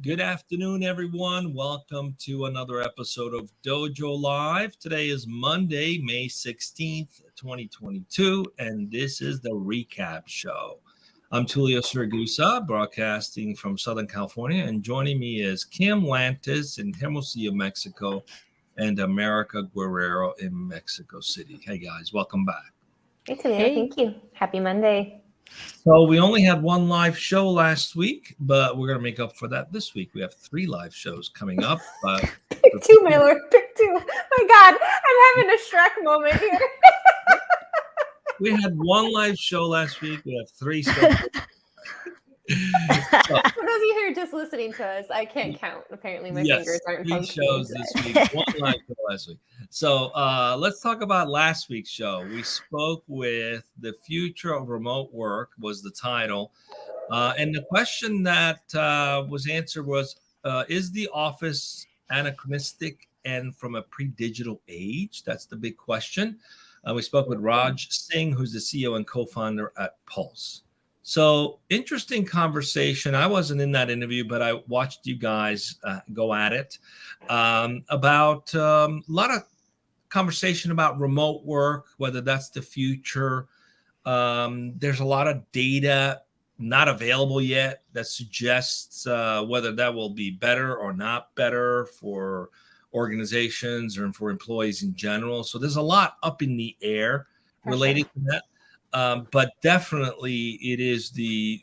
Good afternoon, everyone. Welcome to another episode of Dojo Live. Today is Monday, May 16th, 2022, and this is the recap show. I'm Tulio Siragusa, broadcasting from Southern California, and joining me is Kim Lantis in Hermosillo, Mexico, and America Guerrero in Mexico City. Hey, guys, welcome back. Hey, Tulio. Thank you. Happy Monday. So we only had one live show last week, but we're going to make up for that this week. We have 3 live shows coming up. Pick 2, my lord. Pick 2. My God, I'm having a Shrek moment here. We had 1 live show last week. We have 3 shows. For those of you who are just listening to us, I can't count. Apparently, my fingers aren't 3 shows this week, 1 live show last week. So let's talk about last week's show. We spoke with The Future of Remote Work was the title. And the question that was answered was, is the office anachronistic and from a pre-digital age? That's the big question. We spoke with Raj Singh, who's the CEO and co-founder at Pulse. So interesting conversation. I wasn't in that interview, but I watched you guys go at it about a lot of conversation about remote work, whether that's the future. There's a lot of data not available yet that suggests whether that will be better or not better for organizations or for employees in general. So there's a lot up in the air related to that. But definitely it is the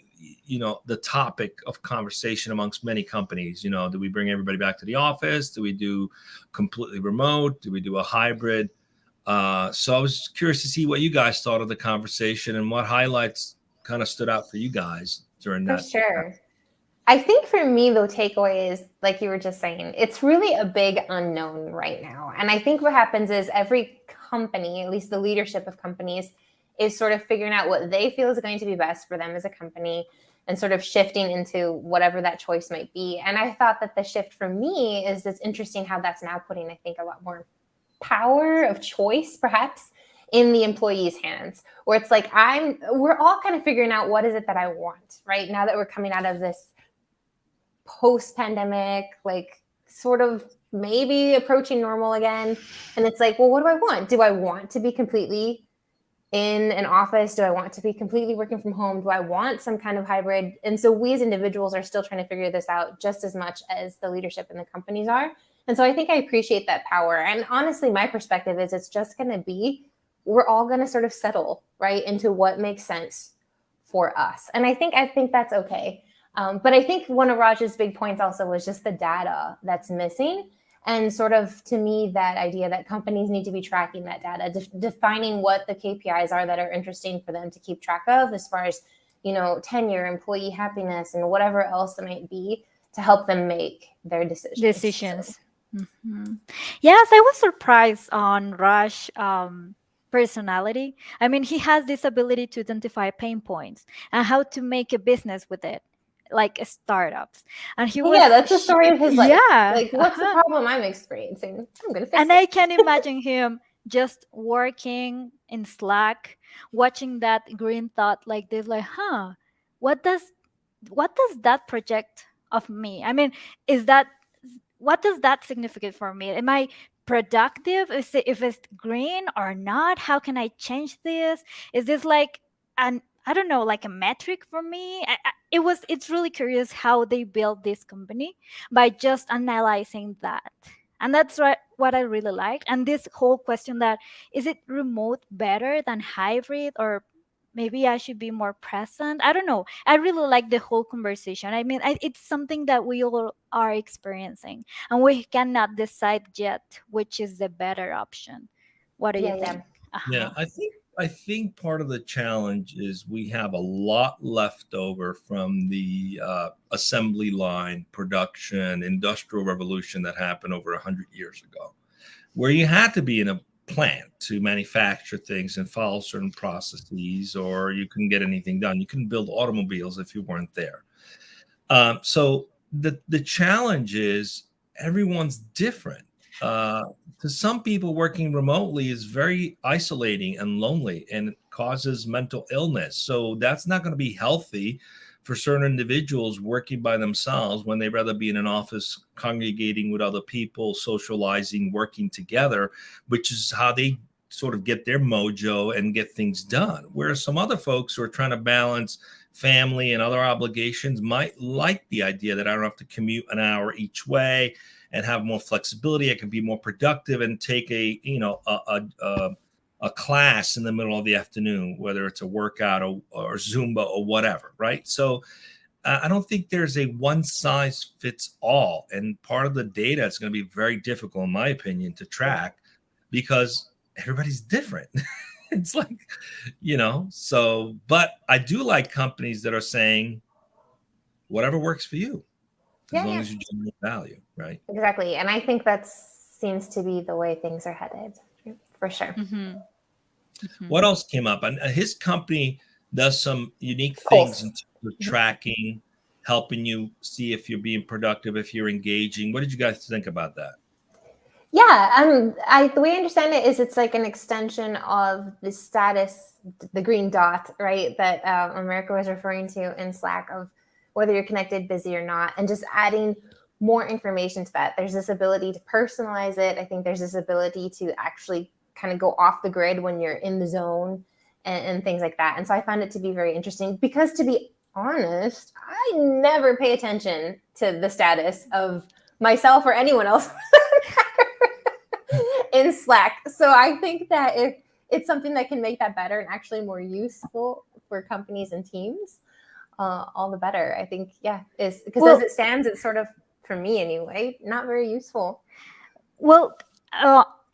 topic of conversation amongst many companies. Do we bring everybody back to the office? Do we do completely remote? Do we do a hybrid? So I was curious to see what you guys thought of the conversation and what highlights kind of stood out for you guys during that. For sure. I think for me, the takeaway is, like you were just saying, it's really a big unknown right now. And I think what happens is every company, at least the leadership of companies, is sort of figuring out what they feel is going to be best for them as a company and sort of shifting into whatever that choice might be. And I thought that the shift for me is it's interesting how that's now putting, I think, a lot more power of choice, perhaps, in the employees' hands, where it's like we're all kind of figuring out what is it that I want, right? Now that we're coming out of this post-pandemic, like sort of maybe approaching normal again. And it's like, well, what do I want? Do I want to be completely in an office? Do I want to be completely working from home? Do I want some kind of hybrid? And so we as individuals are still trying to figure this out just as much as the leadership and the companies are. And so I think I appreciate that power. And honestly, my perspective is it's just going to be, we're all going to sort of settle right into what makes sense for us. And I think that's okay. But I think one of Raj's big points also was just the data that's missing. And sort of, to me, that idea that companies need to be tracking that data, defining what the KPIs are that are interesting for them to keep track of as far as, tenure, employee happiness, and whatever else it might be to help them make their decisions. Mm-hmm. Yes, I was surprised on Raj personality. I mean, he has this ability to identify pain points and how to make a business with it, like startups. And he was, that's the story of his life. Yeah, like what's the problem I'm experiencing? I'm gonna fix it. And I can imagine him just working in Slack, watching that green thought like this, like, what does that project of me? I mean, what does that significant for me? Am I productive? If it's green or not? How can I change this? Is this like I don't know, like a metric for me? It's really curious how they built this company by just analyzing that. And that's what I really liked. And this whole question that, is it remote better than hybrid, or maybe I should be more present? I don't know. I really like the whole conversation. I mean, it's something that we all are experiencing, and we cannot decide yet which is the better option. What do you think? Yeah, I think part of the challenge is we have a lot left over from the assembly line production, industrial revolution that happened over 100 years ago, where you had to be in a plant to manufacture things and follow certain processes, or you couldn't get anything done. You couldn't build automobiles if you weren't there. So the challenge is everyone's different. To some people, working remotely is very isolating and lonely. And causes mental illness. So that's not going to be healthy for certain individuals working by themselves when they'd rather be in an office, congregating with other people, socializing, working together, which is how they sort of get their mojo and get things done. Whereas some other folks who are trying to balance family and other obligations might like the idea that I don't have to commute an hour each way and have more flexibility. I can be more productive and take a class in the middle of the afternoon, whether it's a workout or Zumba or whatever, right? So I don't think there's a one size fits all. And part of the data is going to be very difficult, in my opinion, to track because everybody's different. It's like, so, but I do like companies that are saying whatever works for you, as long as you generate value, right? Exactly. And I think that seems to be the way things are headed, for sure. Mm-hmm. Mm-hmm. What else came up? And his company does some unique things in terms of tracking, helping you see if you're being productive, if you're engaging. What did you guys think about that? Yeah, the way I understand it is it's like an extension of the status, the green dot, right, that America was referring to in Slack, of whether you're connected, busy or not, and just adding more information to that. There's this ability to personalize it. I think there's this ability to actually kind of go off the grid when you're in the zone and things like that. And so I found it to be very interesting because, to be honest, I never pay attention to the status of myself or anyone else in Slack. So I think that if it's something that can make that better and actually more useful for companies and teams, all the better. I think, is because as it stands, it's sort of, for me anyway, not very useful. Well,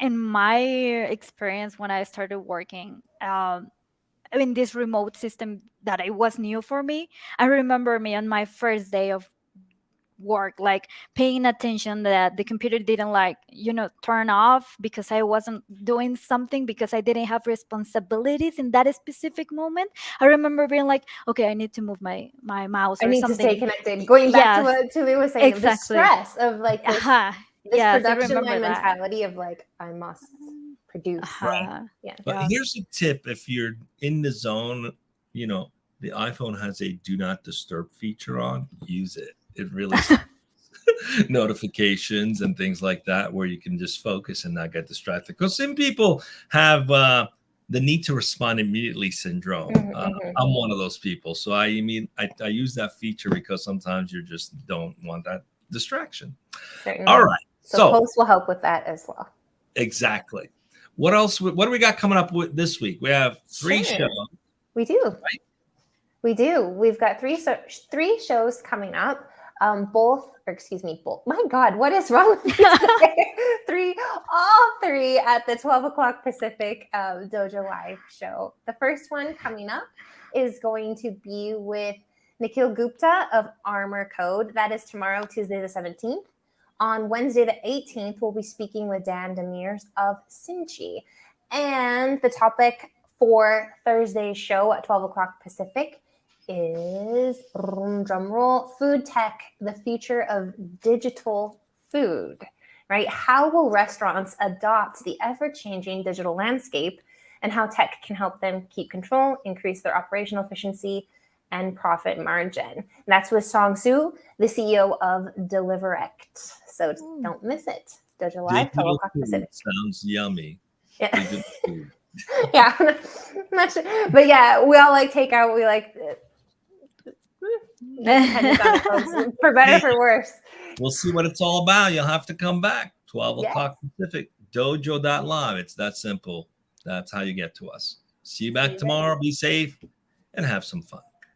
in my experience when I started working, this remote system that it was new for me, I remember me on my first day of work, like paying attention that the computer didn't turn off because I wasn't doing something, because I didn't have responsibilities in that specific moment. I remember being like, okay, I need to move my mouse or I need something. to stay connected. Going back to what Tuli was saying, exactly. The stress of like this, production line mentality of like, I must produce. Right. But here's a tip: if you're in the zone, the iPhone has a do not disturb feature on. Use it. It really notifications and things like that, where you can just focus and not get distracted. Because some people have the need to respond immediately syndrome. I'm one of those people. So I use that feature because sometimes you just don't want that distraction. Certainly. All right. So posts will help with that as well. Exactly. What else? What do we got coming up with this week? We have 3 shows. We do. Right? We do. We've got 3 shows coming up. Both. My God, what is wrong with me today? all three at the 12 o'clock Pacific Dojo Live show. The first one coming up is going to be with Nikhil Gupta of Armor Code. That is tomorrow, Tuesday the 17th. On Wednesday the 18th, we'll be speaking with Dan Demirs of Singh. And the topic for Thursday's show at 12 o'clock Pacific is, drumroll, food tech, the future of digital food, right? How will restaurants adopt the ever-changing digital landscape, and how tech can help them keep control, increase their operational efficiency, and profit margin? And that's with Song Su, the CEO of Deliverect. So don't miss it. Dojo Live, 12 o'clock Pacific. Sounds yummy. Yeah. Yeah. Not sure. But yeah, we all like takeout. We like for better, for worse. We'll see what it's all about. You'll have to come back. 12 o'clock Pacific, dojo.live. It's that simple. That's how you get to us. See you back tomorrow. Be safe and have some fun.